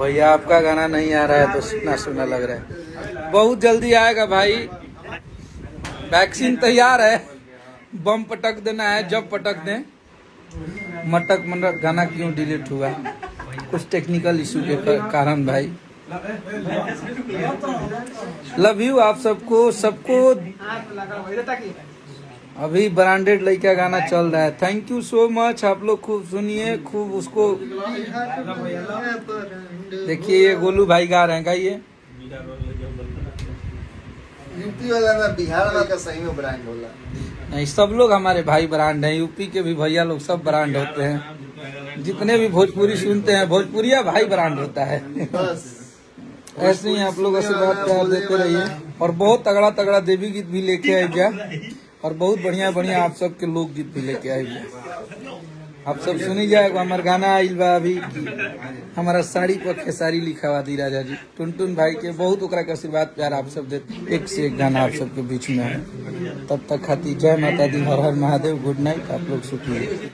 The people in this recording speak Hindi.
भैया आपका गाना नहीं आ रहा है तो सुना सुना लग रहा है। बहुत जल्दी आएगा भाई, वैक्सीन तैयार है, बम पटक देना है, जब पटक दें। मटक मटक गाना क्यों डिलीट हुआ, कुछ टेक्निकल इशू के कारण भाई। लव यू आप सबको अभी ब्रांडेड लड़का गाना चल रहा है। थैंक यू सो मच, आप लोग खूब सुनिए, खूब उसको देखिए। ये गोलू भाई गा रहे हैं, गाइए। यूपी वाला ना बिहार वाला का सही में ब्रांड होला। नहीं, सब लोग हमारे भाई ब्रांड हैं, यूपी के भी भैया लोग सब ब्रांड होते हैं। जितने भी भोजपुरी सुनते हैं, भोजपुरिया भाई ब्रांड होता है। ऐसे ही आप लोग आशीर्वाद प्यार देते रहिए, और बहुत तगड़ा तगड़ा देवी गीत भी लेके आइएगा, और बहुत बढ़िया बढ़िया आप सबके लोकगीत भी लेके आइएगा। आप सब सुनी जाएगा। हमारा गाना आइल बा अभी, हमारा साड़ी पर खेसारी लिखा हुआ दी राजा जी, टुनटुन भाई के बहुत ओकरा के आशीर्वाद प्यार आप सब देते। एक से एक गाना आप सबके बीच में है। तब तक खाती जय माता दी, हर हर महादेव, गुड नाइट, आप लोग सुखी।